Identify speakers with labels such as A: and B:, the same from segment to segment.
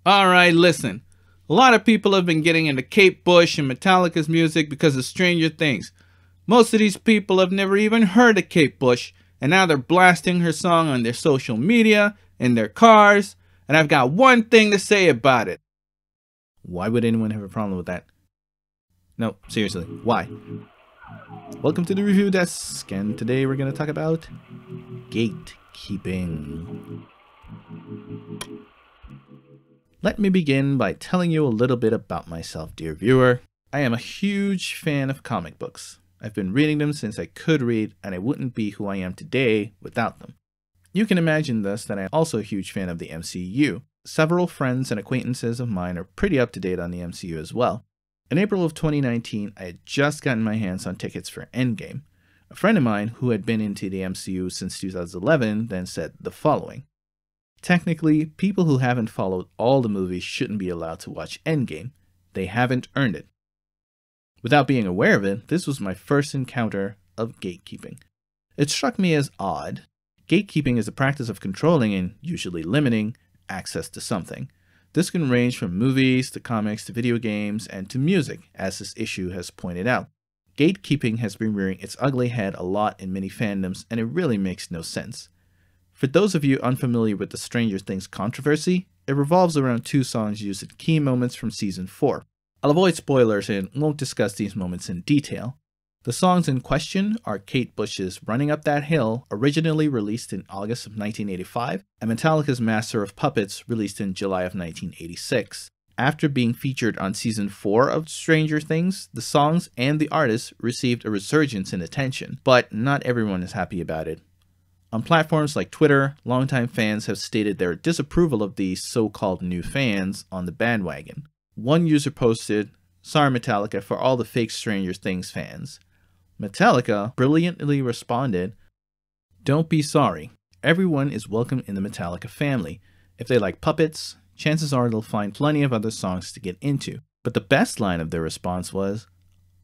A: Alright, listen. A lot of people have been getting into Kate Bush and Metallica's music because of Stranger Things. Most of these people have never even heard of Kate Bush, and now they're blasting her song on their social media, in their cars, and I've got one thing to say about it. Why would anyone have a problem with that? No, seriously, why? Welcome to the review desk, and today we're going to talk about gatekeeping. Let me begin by telling you a little bit about myself, dear viewer. I am a huge fan of comic books. I've been reading them since I could read, and I wouldn't be who I am today without them. You can imagine thus that I'm also a huge fan of the MCU. Several friends and acquaintances of mine are pretty up to date on the MCU as well. In April of 2019, I had just gotten my hands on tickets for Endgame. A friend of mine who had been into the MCU since 2011 then said the following. Technically, people who haven't followed all the movies shouldn't be allowed to watch Endgame. They haven't earned it. Without being aware of it, this was my first encounter of gatekeeping. It struck me as odd. Gatekeeping is the practice of controlling and usually limiting access to something. This can range from movies to comics to video games and to music, as this issue has pointed out. Gatekeeping has been rearing its ugly head a lot in many fandoms, and it really makes no sense. For those of you unfamiliar with the Stranger Things controversy, it revolves around two songs used in key moments from Season 4. I'll avoid spoilers and won't discuss these moments in detail. The songs in question are Kate Bush's Running Up That Hill, originally released in August of 1985, and Metallica's Master of Puppets, released in July of 1986. After being featured on Season 4 of Stranger Things, the songs and the artists received a resurgence in attention, but not everyone is happy about it. On platforms like Twitter, longtime fans have stated their disapproval of these so-called new fans on the bandwagon. One user posted, "Sorry Metallica for all the fake Stranger Things fans." Metallica brilliantly responded, "Don't be sorry. Everyone is welcome in the Metallica family. If they like puppets, chances are they'll find plenty of other songs to get into." But the best line of their response was,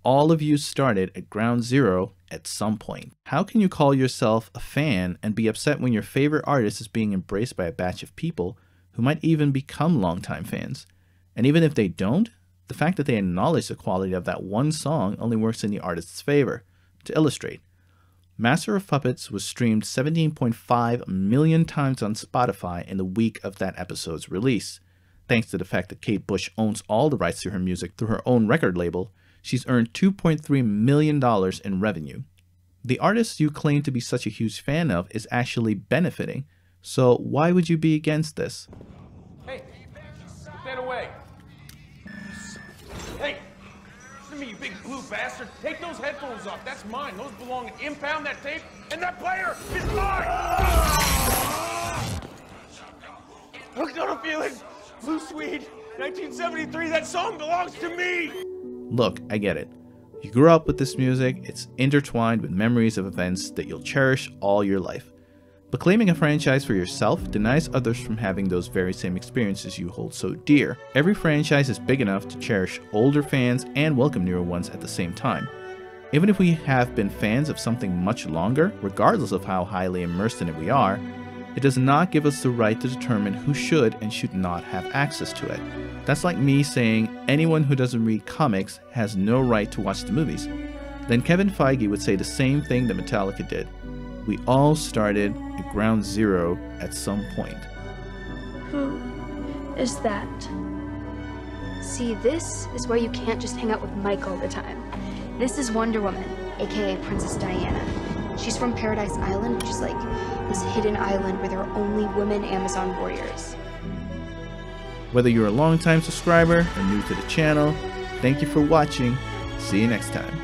A: "All of you started at ground zero at some point." How can you call yourself a fan and be upset when your favorite artist is being embraced by a batch of people who might even become longtime fans? And even if they don't, the fact that they acknowledge the quality of that one song only works in the artist's favor. To illustrate, Master of Puppets was streamed 17.5 million times on Spotify in the week of that episode's release. Thanks to the fact that Kate Bush owns all the rights to her music through her own record label, she's earned $2.3 million in revenue. The artist you claim to be such a huge fan of is actually benefiting, so why would you be against this?
B: Hey, put that away. Hey, listen to me, you big blue bastard. Take those headphones off. That's mine. Those belong. Impound that tape, and that player is mine. Hooked on a feeling. Blue Swede, 1973. That song belongs to me.
A: Look, I get it. You grew up with this music. It's intertwined with memories of events that you'll cherish all your life. But claiming a franchise for yourself denies others from having those very same experiences you hold so dear. Every franchise is big enough to cherish older fans and welcome newer ones at the same time. Even if we have been fans of something much longer, regardless of how highly immersed in it we are, it does not give us the right to determine who should and should not have access to it. That's like me saying anyone who doesn't read comics has no right to watch the movies. Then Kevin Feige would say the same thing that Metallica did. We all started at ground zero at some point.
C: Who is that? See, this is why you can't just hang out with Mike all the time. This is Wonder Woman, aka Princess Diana. She's from Paradise Island, which is like this hidden island where there are only women Amazon warriors.
A: Whether you're a longtime subscriber or new to the channel, thank you for watching. See you next time.